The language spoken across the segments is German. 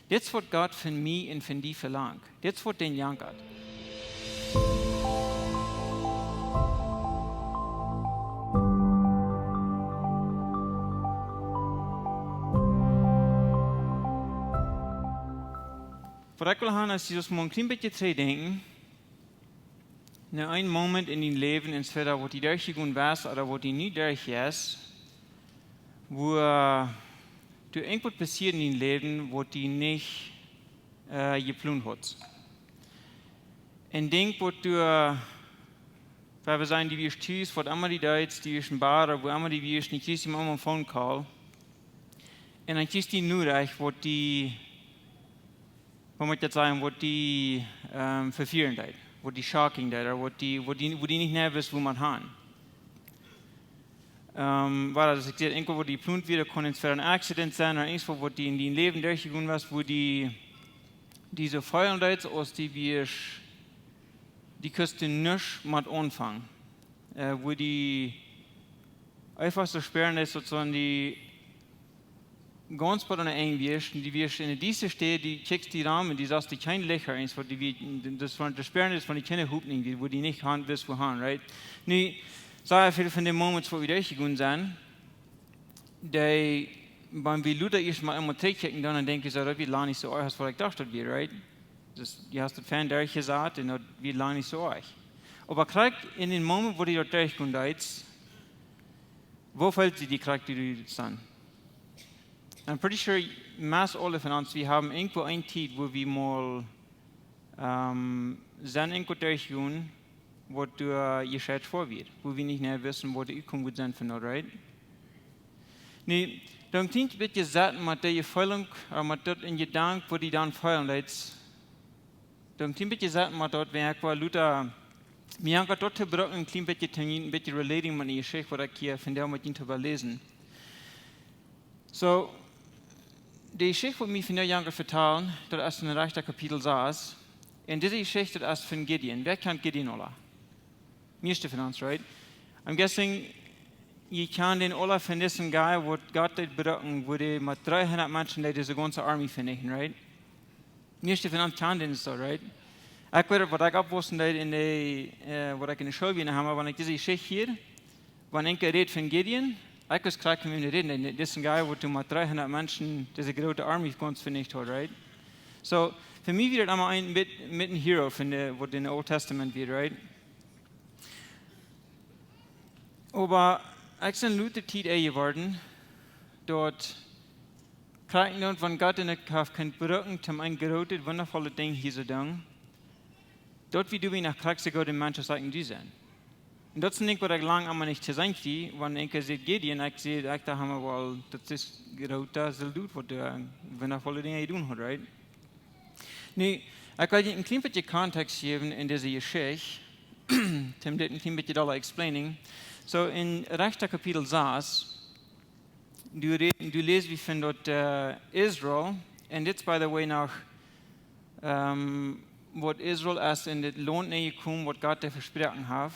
Das wird Gott von mir und von dir verlangt. Das wird den jankert. Wat ik wil gaan is dus maar een klein beetje terugdenken. Naar een moment in je leven, entweder wat die durchgegaan was, oder wat die niet durch is, wo du irgendwas passiert in je leven, wat die niet geplant hat. En denk, wat du, weil wir sagen, die wirst tschüss, wat immer die Deutsch, die wirst ein Bar, wo immer die wirst, nicht kriegst du immer einen Phone Call. Und dann kriegst du nur recht, wat die, wat moet ik dat zeggen, wat die vervieren deed, wat die shocking deed, of wat die niet nervös wo man gaan. Waar dat ik zeg, enkel wat die plunt weer, kon het voor een accident zijn, of iets wat die in die leven durchgegaan was, wo die so feuern deed, als die kusten nisch mit anfangen. Wo die einfach so sperren ist, sozusagen die ganz bei einer eng wirst, die wirst in dieser steht, die checkst die Rahmen, die sagst, die kein Löcher ist, das sperren ist von die keine Hupning, wo die nicht haben, bis wo haben, right? Nu, sag ich viel von den Moments, wo wir durchgegangen sind, die, wenn wir Luther erst mal immer zurückchecken, dann denke ich, das wird lange nicht so euch, als was ich dachte, wird, right? Die hast du Fan durchgesagt, und das wird lange nicht so euch. Aber krieg in den Moment, wo die dort durchgegangen sind, wo fällt sie die kriegt, die du sind? I'm pretty sure mass alle von uns, wir haben irgendwo eine Zeit, wo wir mal sind irgendwo durchgehen, wo du gescheit vor wird, wo wir nicht mehr wissen, wo die Übung gut sind von dort, right? Nee, dann klingt bitte sagen, mit der Gefühlung, oder mit dort in Gedanken, wo die dann feiern, dann klingt bitte sagen, mit dort, wenn ich war Luther, mir haben dort zu brauchen, ein klein bisschen relating mit der Geschichte, was ich hier von der mit ihnen zu lesen. So, die Geschichte, die mir von der Jahre vertellen, das ist in der rechten Kapitel 6. Und diese Geschichte ist von Gideon. Wer kennt Gideon alle? Meiste von uns, right? I'm guessing, ihr kennt den alle von diesem Guy, wo Gott das bedeuten, wo die mit 300 Menschen diese ganze Armee vernichten, right? Meiste von uns kennen den so, right? Ich weiß, was ich abwusste, was ich in der Schule habe, wenn ich diese Geschichte hier, wenn ich rede von Gideon, ich weiß gleich, wie wir reden. Das ist ein Guy, wo du mit 300 Menschen diese große Armee ganz vernichtet hat, right? So, für mich wird das immer mit ein Hero, was in der Old Testament wird, right? Aber ich bin Luther Zeit geworden, dort kriegen wir, wenn Gott in der Kauf kein Brücken zum ein großes, wundervolles Ding hier so tun, dort wie du wie nach kriegst, Gott in manchen Sachen die sein. Und das ist nicht, was ich lange einmal nicht zu sein will, wenn ich sehe Gideon, ich sehe, ich dachte, well, das ist genau das, was der wundervolle Dinge tun hat, right? Nu, ich will ein klein bisschen Kontext geben in dieser Geschichte, Tim did ein klein bisschen da explaining. So, in rechter Kapitel 6, du liest, wie von dort Israel, und jetzt, by the way, nach, was Israel erst in das Land gekommen, was Gott dir versprochen hat,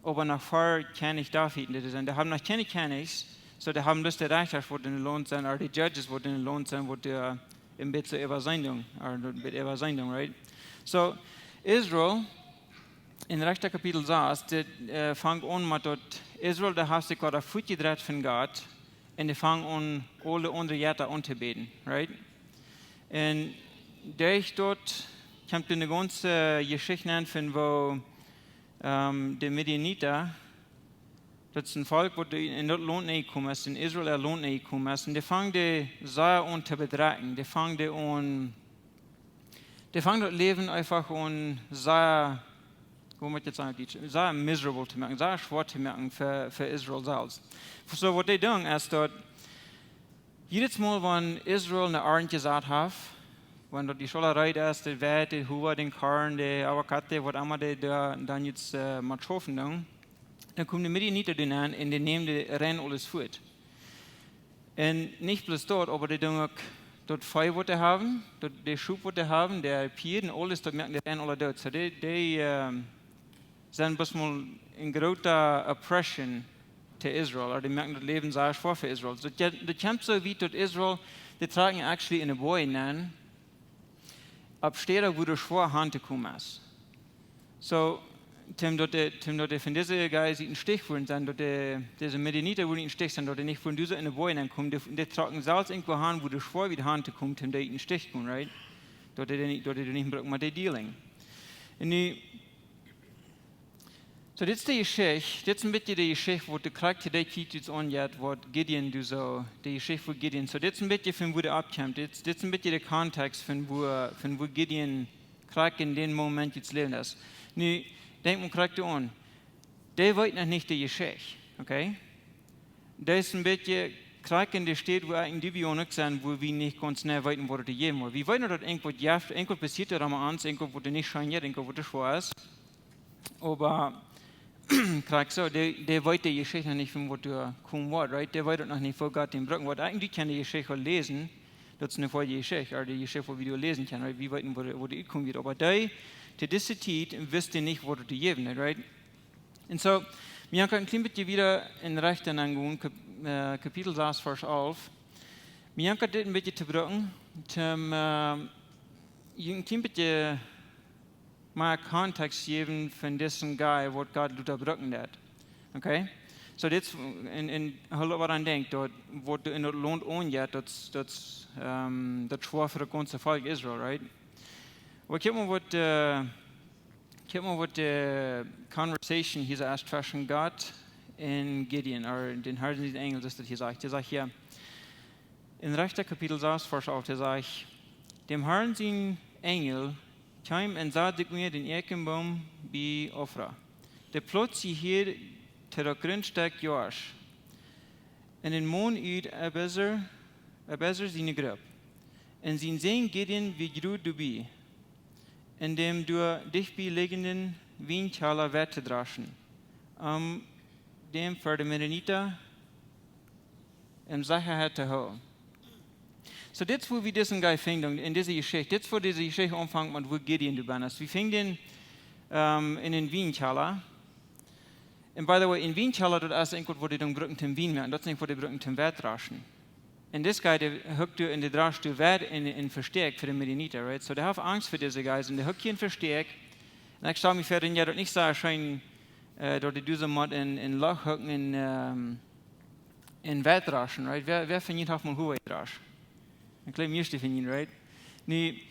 aber nach vor kenne ich David, die haben noch keine Kenntnis, so die haben Lust, der Richter, wo in Lohn sind, oder die Judges, wo in Lohn sind, wo der im Bett zur Übersendung, right? So, Israel, in rechter Kapitel 6, fängt an mit dort, Israel, der hat sich gerade fortgedreht von Gott, und die fangen an, alle andere Jätter anzubeten, right? Und durch dort kommt eine ganze Geschichte an, von wo die Midianiter, das ist ein Volk, das in das Land nicht gekommen ist, in Israel ein Land nicht gekommen ist, und die fangen die sehr an zu bedrängen, die fangen das Leben einfach an sehr, wo muss ich jetzt sagen, sehr miserable zu machen, sehr schwer zu machen für Israel selbst. So, was die tun, ist dort, jedes Mal, wenn Israel eine Art gesagt hat, wenn dort die Scholerei ist, die Welt, die Huber, den Karren, die Avocate, was immer die dann jetzt mit schaffen, dann kommen die Midianiter an und die nehmen die Rennen alles fort. Und nicht bloß dort, aber die tun auch dort Feuer, was die haben, dort die Schub, was die haben, der Pier und alles, dort merken die Rennen alle dort. So, die sind bis mal in großer Oppression zu Israel, oder die merken das Leben sehr schwer für Israel. So, das kommt so wie dort Israel, die tragen actually in a boy an, ab Steder, wo du schwor Hand gekommen ist. So, Tim dort von dieser Geist einen Stich wurden sein, dort diese Medianiter wurden einen Stich sein, dort nicht von dieser in der Bäume kommen, die tragen Salz irgendwo an, wo du schwor wie die Hand kommt, Tim, der einen Stich kommen, right? Dort nicht brauchen wir die Dealing. Und die, so, das ist die Geschichte, das ist ein bisschen die Geschichte, wo der Charakter der Krieg jetzt angeht, wo Gideon, du so, die Geschichte von Gideon, so, das ist ein bisschen von wo der abkommt, das ist ein bisschen der Kontext von wo Gideon Charakter in dem Moment jetzt leben ist. Nu, denk mal Charakter an, der weiß noch nicht die Geschichte, okay? Das ist ein bisschen Charakter, der steht, wo eigentlich die Bionik sind, wo wir nicht ganz schnell wissen, wo das geben wird. Wir wissen, dass irgendwas passiert, da haben uns, irgendwas, wo der nicht scheint, irgendwas, wo das schwer ist. Aber, so, der weiß die Geschichte noch nicht, von wo der kommen wird, right? Der weiß noch nicht, wo Gott den Brücken wird. Eigentlich kann die Geschichte lesen, das ist eine volle Geschichte, oder die Geschichte, wo wir lesen können, right? Wir wissen, wo die kommen wird. Aber der, zu dieser Zeit, wisst ihr nicht, wo das geben wird, right? Und so, wir haben ein klein bisschen wieder in Rechten angehen, Kapitel 6, Vers 11. Wir haben das ein bisschen zu brücken, ein klein bisschen mal Kontext geben von diesem Guy, was Gott Luther brücken hat. Okay? So, jetzt, was man denkt, dort, wo du in das Land angeht, das schwor für das ganze Volk Israel, right? Aber kijk maar wat de conversation hier erst zwischen Gott und Gideon, oder den Herrn des Engels ist das hier sagt. Er sagt hier, in rechter Kapitel 6, Vers 8, er sagt, dem Herrn sein Engel kam und sah sich mir den Eichenbaum bei Ofra. Der plötzlich hier zu der Grundstück Joasch. Und den Mond üt er besser seine Grab. Und sein Sehen Gideon wie Grut du bei. In dem du dich belegenden Weintaler Werte draschen, dem für die Midianiter im Sicherheit zu holen. So, das wo wir diesen Guy finden, in dieser Geschichte, das wo diese Geschichte anfängt, mit wo Gideon du bist. Wir finden in den Weintaler. Und by the way, in Weintaler, das ist irgendwo, wo die dann Brücken zum Wein machen, das ist nicht, wo die Brücken zum Wert draschen. Und das Guy, der hockt in der Drasch, der Wert in Verstärk für die Midianiter, right? So, der hat Angst für diese Guys, und der hockt hier in Verstärk. Und ich stelle mich vor, ja, dort nicht so erscheinen, dort die Düse mod in Loch hocken in Wert draschen, right? Wer von ihnen hat mal hohe Drasch? Ein kleiner Mirste von ihnen, right? Nee,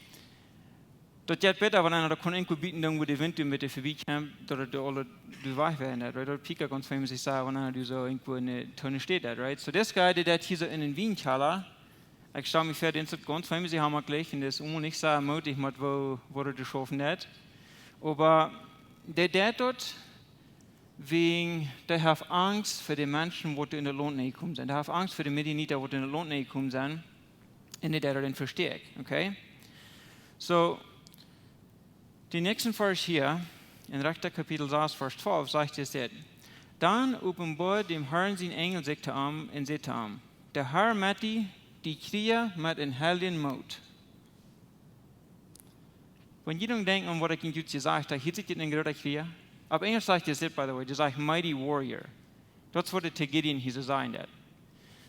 dort geht besser, wenn einer da kann irgendwo bieten, wo die Wind mit der vorbeikommt, dort alle du weich werden, right? Dort Pika ganz famous ich sage, wenn einer du so irgendwo in der Tonne steht, right? So das Guy, der hier so in den Weintaler, ich stelle mich vor, den ist ganz famous, ich habe mal gleich, und das ist nicht so mutig, mit wo er geschaffen hat. Aber der dort, wegen, der hat Angst für die Menschen, die in der Lohn nicht kommen sind. Der hat Angst für die Midianiter, die in der Lohn nicht kommen sind, und der den verstärkt, okay? So, die nächsten Vers hier, in rechter Kapitel 6, Vers 12, sagt es jetzt, dann offenbart dem Herrn sein Engel sich zu ihm und sagt zu ihm, der Herr macht die Kriege mit einem helden Mut. Wenn jeder denkt an, was ich in Jutz gesagt habe, hier sieht ihr einen großen Krieg. Auf Englisch sagt es, by the way, das sagt Mighty Warrior. Das wurde zu Gideon hier so sein.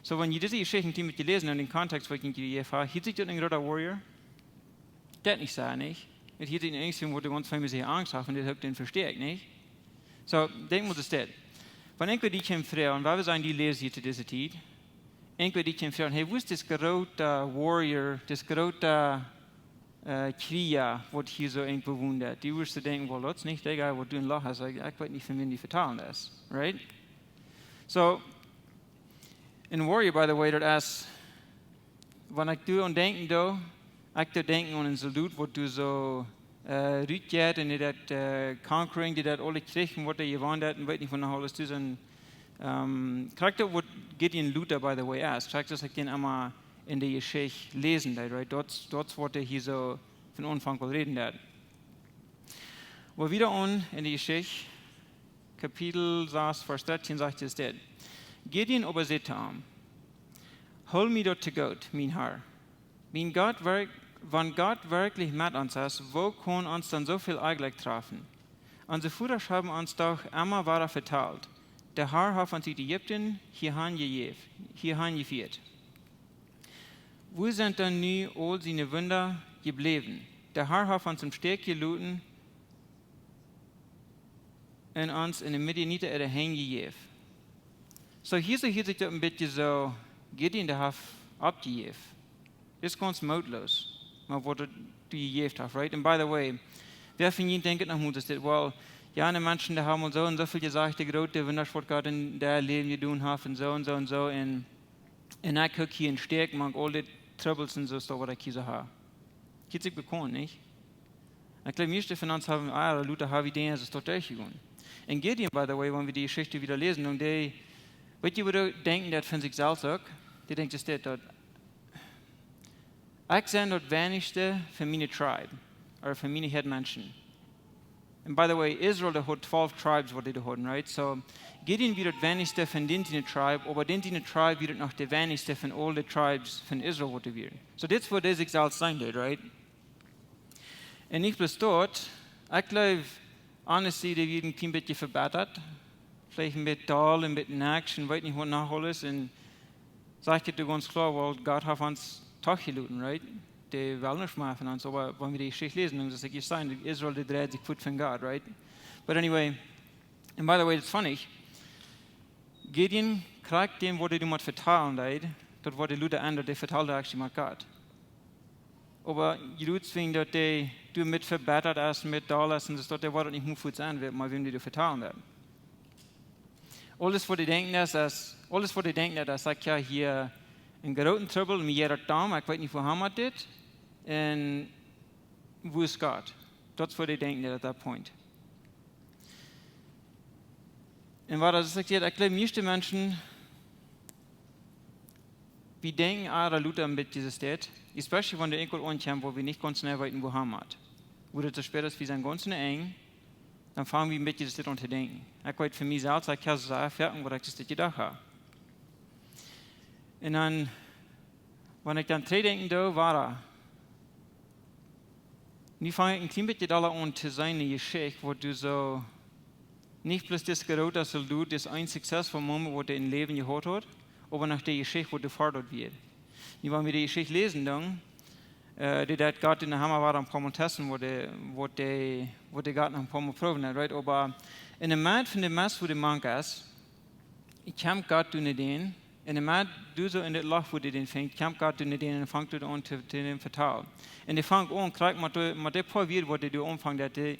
So, wenn ihr diese Geschichte mit lesen und den Kontext, wo ich in die fahre, hier sieht ihr einen großen Warrior. Das nicht sagen, nicht. Hier sieht ihr einen, wo die ganz famous Angst haben, und das hat den verstärkt, nicht. So, denken wir das das. Wenn irgendwer die kommt früher, und wir sagen, die lesen hier zu dieser Zeit, irgendwer die kommt früher, hey, wo ist das große Warrior, das große Krieger, was hier so irgendwo wundert? Die wirst du denken, well, das ist nicht egal, was du in Loch hast, ich weiß nicht, von wem die vertalen das, right? So, in Warrior, by the way, das ist, wenn ich du an denken, ich denken an einen Soldat, wo du so rüttet und die das Conquering, die das alle kriegen, was die gewonnen hat, und weiß nicht, von der alles zu sein. Charakter, wo Gideon Luther, by the way, ist, Charakter, das ich den einmal in der Geschichte lesen, right? Dort wird er hier so von Anfang an reden. Aber wieder an in der Geschichte, Kapitel 6, Vers 13 sagt es das. Gideon aber sagte ihm, hol mich dort zu Gott, mein Herr. Wenn Gott wirklich mit uns ist, wo kann uns dann so viel eigentlich treffen? Unsere Führer haben uns doch immer weiter verteilt. Der Herr hat uns die Ägypten hierhin geführt. Wo sind dann nun all seine Wunder geblieben? der Herr hat uns im Steg geluten und uns in der Midianiter ihre Hänge gegeben. So hier sich das ein bisschen so, Gideon der hat abgegeben. Das ist ganz mutlos, mal wurde die gegeben hat, right? And by the way, wer von Ihnen denkt nach Mut, dass well, ja, die Menschen, die haben uns so und so viel gesagt, die große Wundersport Gott in der Leben getan hat und so und so und so. Und ich gucke hier in Stärk, mag alle Troubles und so, was ich hier habe. Geht sich bekommen, nicht? Ich glaube, wir von uns haben, Luther habe Ideen, das ist doch durchgegangen. In Gideon, by the way, wenn wir die Geschichte wieder lesen, und die, weißt du, wo denken, das von sich selbst auch, die denkt, das steht dort, ich sehe dort wenigste für meine Tribe, oder für meine Headmenschen. And by the way, Israel had 12 tribes, what they had, right? So, Gideon wird das wenigste von den Tribe, aber den Tribe wird noch der wenigste von all the tribes von Israel, what they werden. So, das wird das exalt sein, right? Und nicht bloß dort, ich glaube, honestly, die werden ein bisschen verbessert. Vielleicht mit Tal und mit Action, weiß nicht, was noch alles. Und sagt dir ganz klar, weil Gott hat uns Tag gelitten, right? Die wollen nicht mehr von uns, aber wenn wir die Geschichte lesen, dann ist es sein, Israel, die dreht sich gut von Gott, right? But anyway, and by the way, it's funny, Gideon kriegt dem, wo die mit vertrauen, dort wo die Leute ändern, die vertrauen actually mit Gott. Aber die Leute zwingen, dass die mit verbessert hast, mit da lassen, das dort, der Wort nicht mehr gut sein wird, mal wem die vertrauen werden. Alles, was die denken, das sagt ja hier, in großen Trubbel, mit jeder Dame, ich weiß nicht, wo haben wir das, und wo ist Gott? Das ist, was die denken, at that point. Und was das sagt, ich glaube, meiste Menschen, wir denken, Luther mit dieser Stadt, especially wenn der Enkel ankommt, wo wir nicht ganz schnell wissen, wo haben wir. Wo das später ist, wir sind ganz eng, dann fangen wir mit dieser Stadt an zu denken. Ich weiß für mich selbst, ich kann sagen, was ich das gedacht habe. Und dann, wenn ich dann denken da, war nu fange ich ein klein bisschen an zu sein, eine Geschichte, wo du so, nicht bloß das gerät, dass du das ein successful Moment, wo du im Leben gehabt hast, aber nach der Geschichte, wo du fordert wird. Nu, wenn wir die Geschichte lesen, dann, die Gott in der Hammer war, ein paar Mal testen, wo die Gott noch ein paar Mal proben hat, right? Aber in der Mitte von dem Mess, wo du mankst, ich kann Gott tun den, in der Mitte, du so in der Loch, wo du den fängst, kann Gott tun den und fängt du an zu dem vertrauen. Und die fängt an, kriegt mit der paar wird, wo du anfängst, die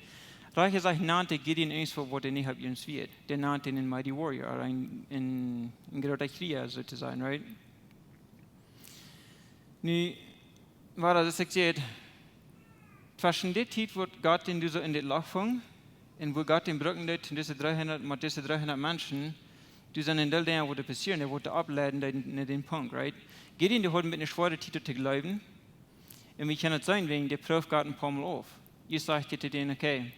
Reiche sagt, nannte Gideon irgendwo, wo der nicht auf uns wird. Der nannte ihn Mighty Warrior, ein großer Krieger sozusagen, right? Nu, war das gesagt, zwischen der Zeit, wo Gott den du so in der Loch fängt, und wo Gott den Brücken mit diesen 300 Menschen, du sind in der Dinge, wo das passieren, der wollte ableiten in den Punkt, right? Gideon, der hat mit einer schweren Titel zu glauben, und wir können es sein, wegen der Prüf Gott ein paar Mal auf. Ich sagte zu denen, okay,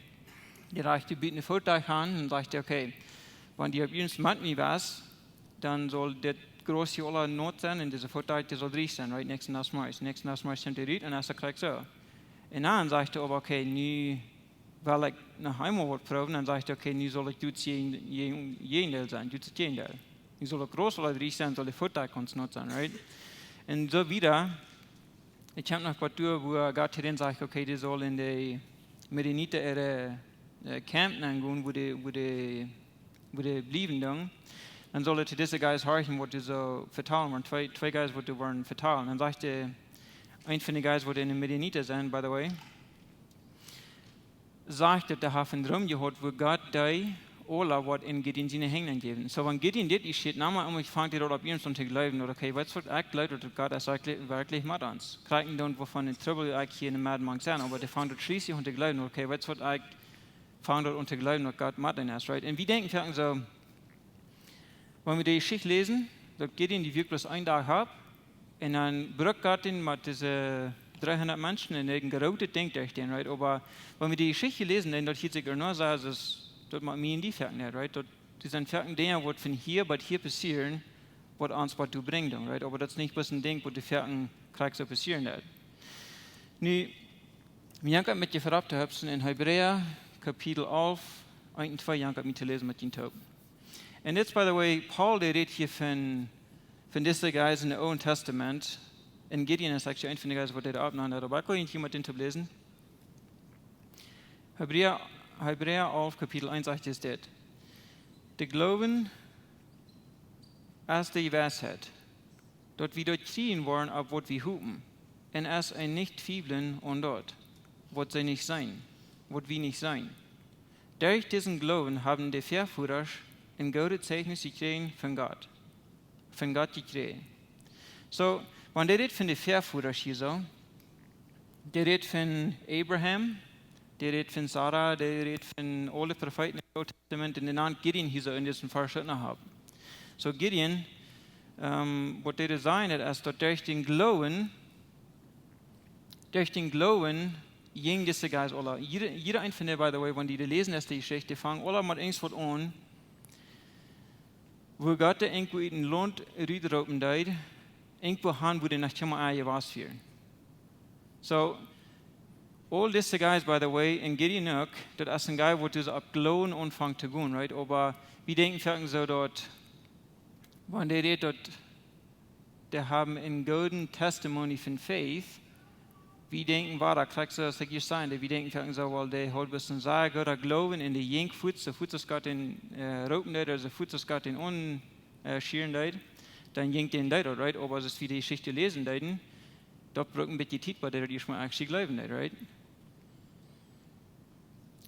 die reichte bieten eine Vorteil an und sagte, okay, wenn die auf uns mit mir was, dann soll der große aller Not sein und diese Vorteil, der soll riech sein, right? Nächsten Mal kommt der Ried und er sagt so. Und dann sagte er aber, okay, nu, weil ich noch einmal was proben, dann sagte er, okay, nu soll ich du jendel sein, du zu jendel. Nu soll er groß oder riech sein, soll der Vorteil ganz not sein, right? Und so wieder, ich habe noch ein paar Tour, wo Gott hier sagt, okay, die soll in der Midianiter ihre Campen angehen, wo die blieben dann soll er zu diesen Guys horchen, wo die so vertrauen waren. Zwei Guys, wo die waren vertrauen. Dann sagte ein von den Guys, wo die in der Midianiter sind, by the way, sagte, der hat einen Traum gehabt, wo Gott die Ola wird in Gideon seine Hängen geben. So, wenn Gideon das steht, ich fange dort auf ihn zu glauben, oder okay, was wird ich glauben, dass Gott ist wirklich mit uns. Kriegen dann, wovon den Trubbel eigentlich hier in der Madman sein, aber der fängt dort schließlich zu glauben, okay, was wird ich fangen dort zu glauben, dass Gott mit uns ist, right? Und wir denken so, wenn wir die Geschichte lesen, dass Gideon die wirklich einen Tag hat, und dann brückt Gott ihn mit diesen 300 Menschen in ein gerotes Ding durch den, right? Aber wenn wir die Geschichte lesen, dann dort hier sich nur sagen, dass dort mit mir in die Ferken, right? Dort, die sind Ferken, Dinge, die von hier passieren, was uns was du bringst, right? Aber das ist nicht bloß ein Ding, wo die Ferken kriegst so passieren wird. Nu, wir haben mit dir verraten, in Hebräer, Kapitel 11, 1 und 2, Jank mit zu lesen mit den Tauben. Und jetzt, by the way, Paul, der redet hier von diesen Guys in dem Alten Testament. Und Gideon ist eigentlich ein von den Guys, wo der da abnahm. Aber kann ich jemand den Tauben lesen? Hebräer 11, Kapitel 1 sagt es dit. De Glauben als die Weisheit, dort wir dort kriegen wollen, ab wat wir hupen, und als ein nicht twiefeln und dort, wat sie nicht sein, wat wir nicht sein. Durch diesen Glauben haben die Vorführer ein gutes Zeugnis gekriegt von Gott gekriegt. So, wenn der redet von den Vorführern hier so, der redet von Abraham, der redet von Sarah, der redet von alle Propheten im Alten Testament, und den Namen Gideon hier so in diesem Vers haben. So Gideon, was der sagen hat, ist, dass durch den Glauben ging diese Geist alle. Jeder ein von denen, by the way, wenn die lesen, ist die Geschichte, fangen alle mit irgendwas an, wo Gott irgendwo in den Land rüberropen hat, irgendwo haben, wo die nach Chama was führen. So, all diese Guys, by the way, in Gideon auch, das ist ein Guy, wo du so ab Glauben anfängt zu gehen, right? Aber wir denken so dort, wenn die redet dort, die haben ein golden Testimony von Faith, wir denken, war da kriegst du das hier sein, wir denken so, weil die halt ein bisschen sagen, Gott glauben in die Jengfuß, so Fuß, das Gott in roten deit, also Fuß, das Gott in unschieren deit, dann jenkt den deit, right? Aber es ist wie die Geschichte lesen deiten, da braucht ein bisschen Zeit, bei der die schon eigentlich glauben deit, right?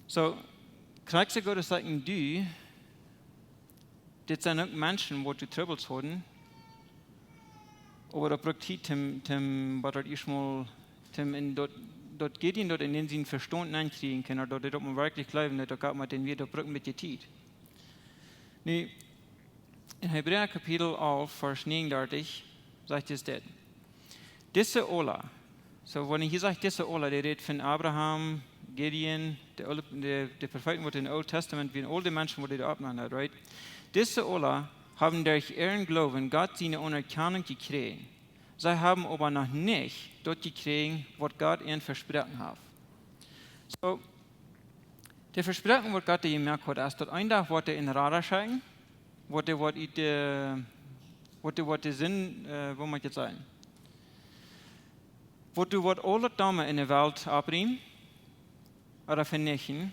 So, kriegst du Gott sagen, du, das sind auch Menschen, wo du Troubles haben, aber da braucht Zeit, was dort erstmal dort geht ihn dort in den sie Verstand einkriegen können, oder dort man wirklich glauben, da kann man den wieder brücken mit der Zeit. Nu, in Hebräer Kapitel 11, Vers 39, sagt es das. Diese Ola, so wenn ich hier sage, diese Ola, der redet von Abraham, Gideon, der Propheten, die im Alten Testament, wie all die Menschen, die da abgenommen hat, right? Diese Ola haben durch ihren Glauben Gott seine Anerkennung gekriegt. Sie haben aber noch nicht dort gekriegt, was Gott ihnen versprochen hat. So, der Versprechen, was Gott ihnen gemerkt hat, ist, dass ein Tag wird er in Radar schicken, was der Sinn, wo man jetzt sagen, was du alle Damen in der Welt abbringen oder vernichten.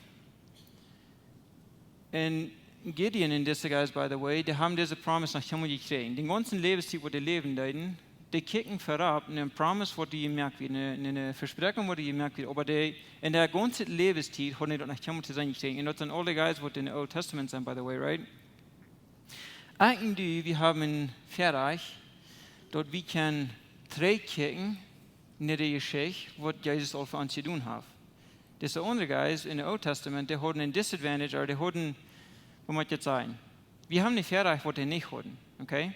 Und Gideon in dieser Geist, by the way, die haben diese Promise nach Himmel gekriegt. Den ganzen Lebensstil, wo die leben, die kicken vorab eine Promise, wo die gemerkt wird, eine Versprechung, wo die gemerkt wird, aber die in der ganzen Lebensstil haben die dort nach Himmel zu sein gekriegt. Und das sind alle Guys, die in der Old Testament sind, by the way, right? Eigentlich, wir haben ein Verreich, dort wir können kicken in der Geschichte, was Jesus all für uns zu tun hat. Diese andere Guys in der Old Testament, die haben ein Disadvantage, oder die haben, wo man jetzt sagen, wir haben ein Verreich, was die nicht haben, okay?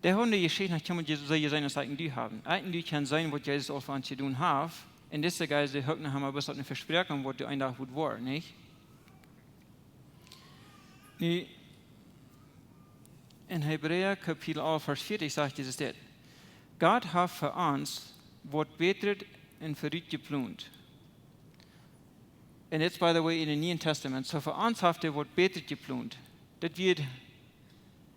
Der haben die Geschichte nach Himmel sein, als eigentlich haben. Eigentlich kann sein, was Jesus auch für uns zu tun hat. Und diese Geist, die haben ein bisschen eine Versprechung, was du eigentlich gut war, nicht? In Hebräer Kapitel 11, Vers 40 sagt dieses das. Gott hat für uns, was betret und verrückt geplant. Und jetzt, by the way, in dem Neuen Testament, so für uns hat er was betret geplant. Das wird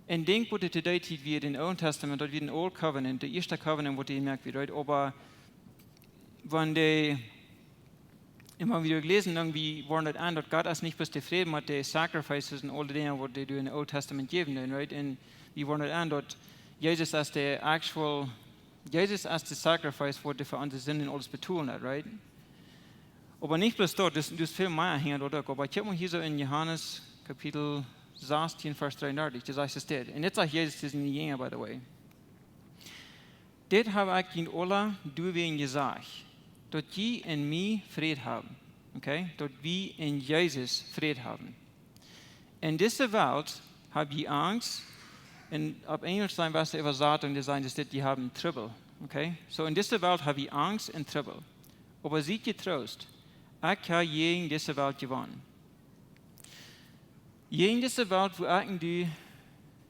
en denk wat het tijd weer in het Oude Testament, dat weer een Old Covenant, de eerste Covenant wordt je merkt weer uit, aber wenn die immer wieder gelesen, irgendwie waren das an, dass Gott ist nicht bis zufrieden mit den Sacrifices und all die Dinge, die du in dem Old Testament geben, right? Und wir waren das an, dass Jesus als der Sacrifice, wurde für unsere Sünden alles betont hat, right? Aber nicht bloß dort, das ist viel mehr hängt dort, aber ich habe mal hier so in Johannes Kapitel 16, Vers 33, das heißt es das. Und jetzt sagt Jesus, das sind die Jünger, by the way. Das habe ich in alle Duwen gesagt, dass die in mir Frieden haben. Okay? Dass wir in Jesus Frieden haben. In dieser Welt habe ich Angst, und auf Englisch sein, was die Übersetzung designt ist, die haben Trubbel. Okay? So in dieser Welt habe ich Angst und Trubbel. Aber seid getrost, ich habe gegen diese Welt gewonnen. In dieser Welt, wo eigentlich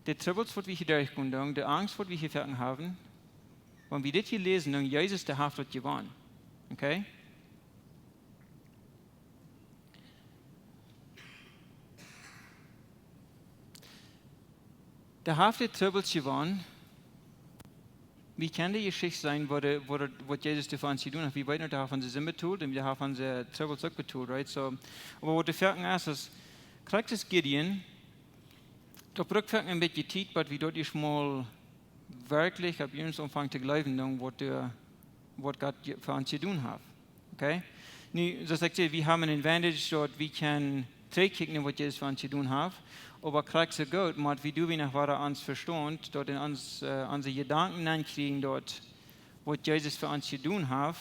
die Troubles, die wir hier durchkommen, die Angst, die wir hier haben, wenn wir das hier lesen, dann Jesus der Haft hat gewonnen. Okay? Der Haft der Troubles gewonnen, Wie kan det geschichte sein, hvor Jesus det for hans sidun, at vi ved, at der har han sig betalt, og vi har han sig Trubbel så betalt, right? Så, og hvor det færken er, så krægtes Gideon, der brugte færken en beetje tid, but vi dort die small wirklich ab jenes Umfang til glauben, hvor Gott for hans sidun har. Okay? Nu, så sagt jeg, vi har en advantage, at vi kan trække hvad Jesus for hans sidun har, aber kriegt so gut, mat wie du wie nach war ans verstond, dort in unsere Gedanken ankriegen, dort, was Jesus für uns getan hat,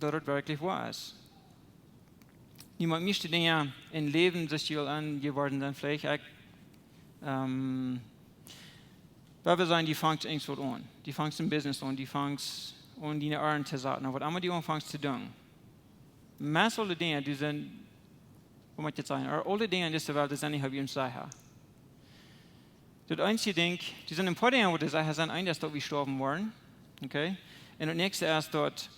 dort wirklich war es. Niemand möchte Dinge in Leben sich hier angeworden sein, vielleicht auch, weil wir sagen, die fängt irgendwo an, die fängt im Business an, die fängt an, die Ohren zu sagen, aber immer die anfängt zu tun. Meist alle Dinge, die sind, hoe moet je het zeggen? Alle dingen in deze wereld zijn niet op je zeggen. Dat einzige ding, die zijn een paar dingen, die zeggen, zijn eindelijk dat we sterben worden. Okay? En het nächste is dat,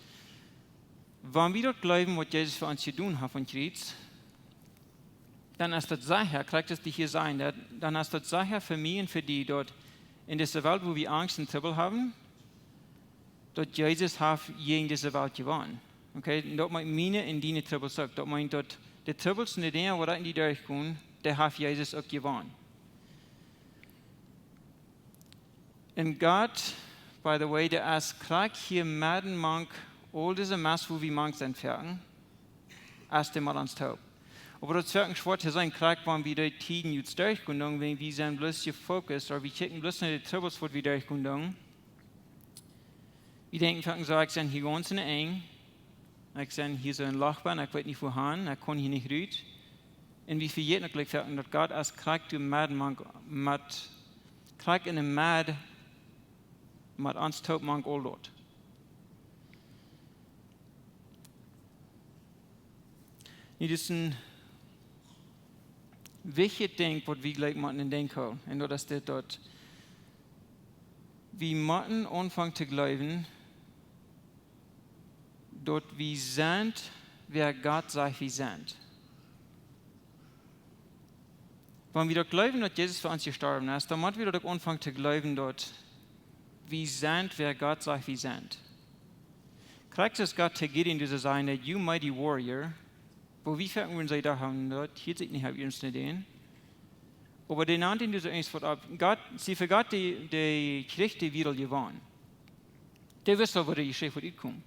wanneer we dat geloven wat Jezus voor ons gedaan heeft van Christus, dan is dat zeker, krijgt het die hier zijn, dan is dat zeker voor mij en voor die, dat in deze wereld, waar we angst en Trubbel hebben, dat Jezus heeft in deze wereld gewonnen. Okay? En dat meint meine in die Trubbel sagt, dat meint dat de Trubbels en de dingen waar in die durchkomen, daar heeft Jezus ook gewonnen. En God, by the way, der is krijg hier maden mank, al deze mas wo we mank zijn verken, als de mal ans taub. Aber das verken schwart hier sein, krijg wann wir die Tiden jetzt durchkomen, wenn wir zijn bloß gefokust, oder wir checken bloß nach de Trubbels, wo wir durchkomen. Wir denken verken so, ich bin hier ganz in eng. Ik zei, hier is een lachbaan, ik weet niet voorheen, ik kon hier niet uit. En wie vergeet nog gelijk dat God als krijgt u met krijgt in een mad met ons top mank al dat. Nu, dit is een wichtig ding wat we gelijk moeten in denken houden. En dat is dit dat we moeten aanvangen te geloven dat we zijn wer Gott sagt, wir sind. Wenn wir doch glauben, dass Jesus für uns gestorben ist, dann müssen wir doch anfangen zu glauben, dass wir sind wer Gott sagt, wir sind. Kriegt es Gott zu Gideon zu sagen, you mighty warrior, wo wir fangen wir da haben, dort hier sieht nicht auf uns nicht den. Aber den anderen, die so eins wird ab, Gott, sie vergat die Geschichte wieder gewonnen. Der wusste, wo die Geschichte wird kommen.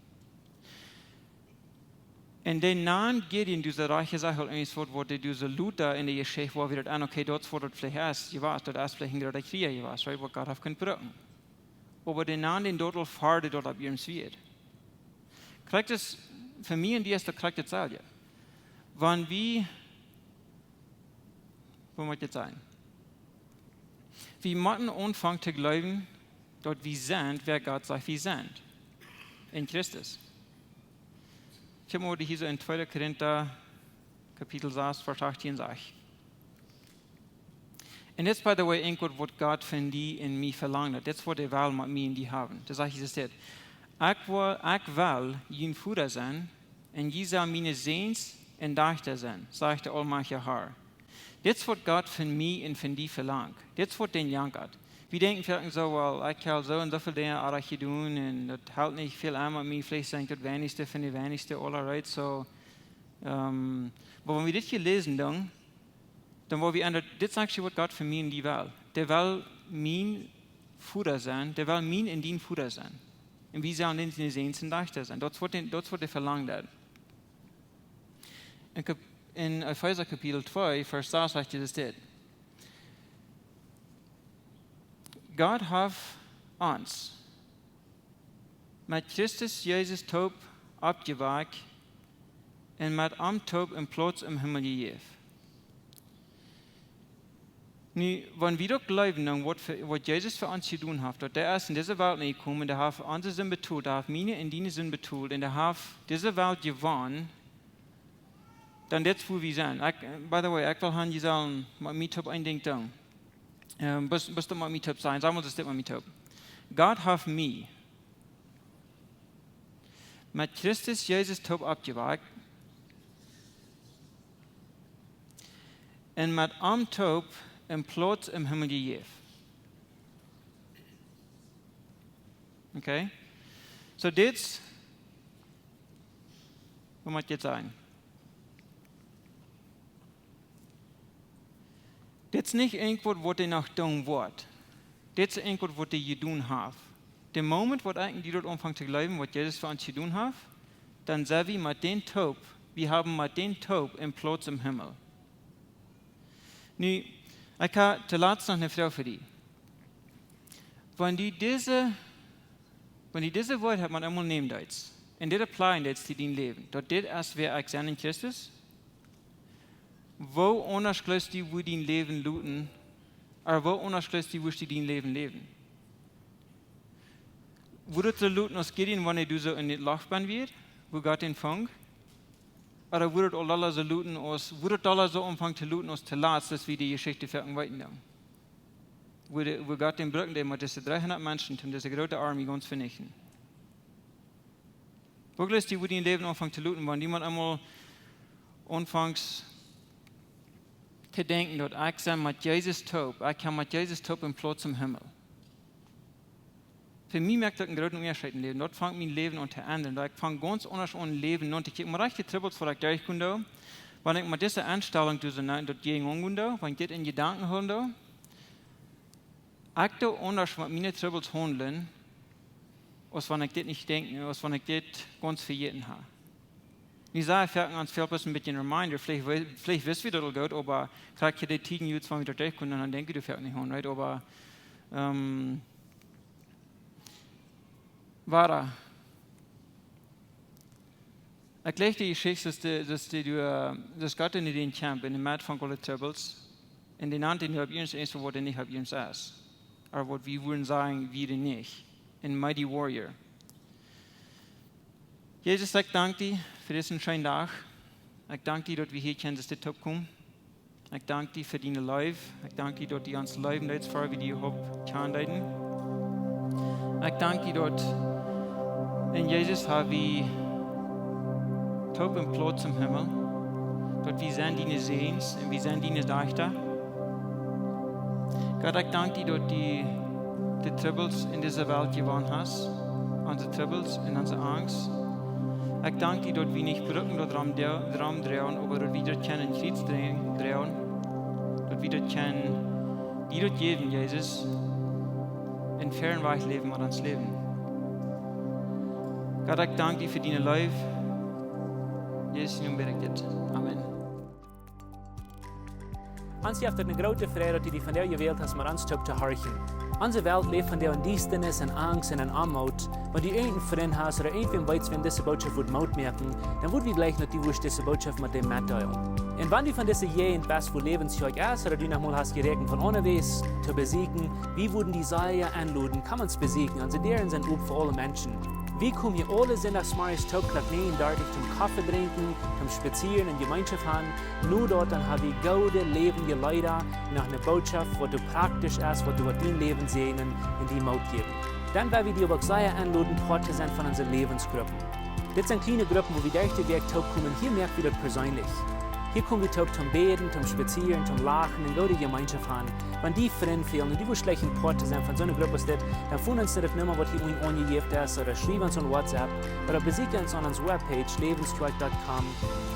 En daarna Gideon diese reiche Sache eins wurde diese Luther in der Geschichte, wo wir dann okay, dort wurde vielleicht erst, je was, dort erst vielleicht in der Krieg, je was, right, wo Gott auf keinen brücken. Aber daarna den dort Fahrde dort ab ihrem Schwert. Kriegt es für mich und die erste kriegt es selber. Wann wir, wo muss ich sein? Wir müssen anfangen zu glauben, dass wir sind, wer Gott sagt, wir sind. In Christus. Ich habe mir hier so in 2. Korinther, Kapitel 6, Vers 18 sagt. Und das, by the way, irgendwas, was Gott von die in mir verlangt hat. Das, was der Wahl mit mir in die haben. Das sage ich das jetzt. Ich will jen Fuder sein, und je soll meine Sehns und Dachter sein, sagt der allmächtige Herr. Das, was Gott von mir und von die verlangt. Das, was den Jank hat. Wir denken vielleicht so, well, ich habe so und so viele Dinge auch getan und das hält nicht viel an mit mir, vielleicht sind das wenigste von den wenigsten, all right, so. Aber wenn wir das hier lesen, dann wollen wir ändern, das sagt schon, was Gott für mich in die will. Der will mein Futter sein, der will mein in den Futter sein. Und wir sollen in den Sehnsen dachter sein. Das wird der verlangt hat. In Epheser Kapitel 2, Vers 6 sagt das das. Gott hat uns mit Christus Jesus Tod abgewagt und mit am Tod einen Platz im Himmel gegeben. Nu, wenn wir doch glauben, was Jesus für uns getan hat, der ist in diese Welt nicht gekommen, der hat unsere Sinn betont, der hat meine und deine Sinn betont und der hat diese Welt gewonnen, dann das, wo wir sind. By the way, ich will Ihnen sagen, mit mir top ein Ding tun. Bist du mit mir top sein? Sagen wir das mit mir top. Gott hat mich mit Christus Jesus Tod abgewagt und mit am Tod einen Platz im Himmel gegeben. Okay? So das, was muss ich jetzt sagen? Das ist nicht irgendwas, was ihr noch tun wollt. Das ist irgendwas, was ihr getan habt. Der Moment, wo eigentlich dort anfangen zu glauben, was Jesus für uns getan hat, dann sagen wir mit den Taub, wir haben mit den Taub einen Platz im Himmel. Nu, ich habe zuletzt noch eine Frage für dich. Wenn die diese Wort hat man einmal nehmen darfst, und das apply darfst zu dein Leben, dort das erst wer ich sein in Christus, wo unterschließt du, wo dein Leben looten, aber wo unterschließt du, wo du dein Leben leben? Wo du looten aus Gideon, wenn du so in die Laufbahn wird, wo Gott ihn fängt? Oder wo du alle so looten aus, wo du alle so anfangen zu looten aus, zu lassen, dass wir die Geschichte fertig weiternehmen? Wo Gott den Brücken, der mit diesen 300 Menschen, diese große Armee ganz vernichten. Wo glaubst du, wo dein Leben anfängt zu looten, wenn jemand einmal anfängt zu denken, dass ich sei mit Jesus taub, ich kann mit Jesus taub im Platz im Himmel. Für mich merkt das einen großen Unterschied im Leben. Dort fängt mein Leben an zu ändern. Ich fange ganz anders an zu leben. Und ich habe mir recht Trubbel, was ich durchkomme, wenn ich mit dieser Einstellung dort gegen umgehe, wenn ich das in Gedanken habe, ich da anders mit meinen Trubbels handeln, als wenn ich das nicht denke, als wenn ich das ganz vergessen habe. Ich sage, vielleicht ganz viel ein bisschen Reminder, vielleicht wisst ihr das gut, aber klar, ich die Tigen jetzt, wenn wir dort durchkommen, dann denke ich vielleicht nicht an, right? Aber, Wara. Ich lege die Geschichte, dass Gott in den Camp, in den Mat von alle Trubbels, in den Anden, die auf uns ist, wo der nicht auf uns ist. Aber was wir würden sagen, wir nicht. In Mighty Warrior. Jesus, ich danke dir für diesen schönen Tag. Ich danke dir, dass wir hier können, dass die Top kommen. Ich danke dir für deine Life. Ich danke dir, dass die uns Leben jetzt vor, wie die überhaupt kann. Ich danke dir, dass in Jesus haben wir Top im Platz im Himmel. Dass wir sind deine Sehens und wir sind deine Dächter. Gott, ich danke dir, dass die Trubbels in dieser Welt gewonnen hast. Unsere Trubbels und unsere Angst. Ich danke dir, dass wir nicht Brücken drum drehen, aber dass wir dort einen Krieg drehen. Dass wir dort die dort geben, Jesus, in fairen Weg leben mit uns Leben. Gott, ich danke dir für deine Life. Jesus, nun bitte ich Amen. Ons heeft een grote vrede dat die van jou gewählt hast, maar ons top te horchen. Onze Welt leeft van jou in Diestenis en Angst en Armut. Wenn du irgendeinen Freund hast oder irgendwen weißt, wenn diese Botschaft wird Maut merken, dann wird wir gleich noch die Wurst diese Botschaft mit dem mitteilen. Und wenn du von diesen Jähen bist, wo Läwens Kjoakj ist, oder du nochmal hast gerechnet von unterwegs zu besiegen, wie würden die Seile anluden, kann man es besiegen, also deren sind gut für alle Menschen. Wie kommen hier alle Sonntagsmorgens Topklack nehmen, dort zum Kaffee trinken, zum Spazieren in Gemeinschaft haben. Nur dort dann habe ich gute, lebende Leute nach einer Botschaft, wo du praktisch ist, wo du dein Leben sehen und die Maut geben. Dann werden wir die aber sehr anladen, Part zu sein von unseren Lebensgruppen. Das sind kleine Gruppen, wo wir durch den Weg kommen. Hier merken wir das persönlich. Hier kommen wir zum Beten, zum Spazieren, zum Lachen und gute Gemeinschaft haben. Wenn die Freunde fehlen und die schlecht ein Part zu sein von so einer Gruppe, dann finden uns das Nummer, was hier uns angegeben ist, oder schreiben uns an WhatsApp, oder besuchen uns an unserer Webpage, läwenskjoakj.com.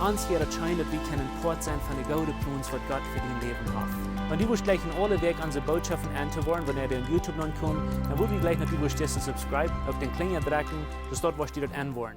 Uns hier erscheint, dass wir können Part sein von den guten Plänen, was Gott für dein Leben hat. Wenn die gleich in alle Weg unsere Botschaften anzuhören, wenn ihr auf YouTube noch kommt, dann würden wir gleich noch die subscribe auf den Klinger drücken, dass dort was die dort anwollen.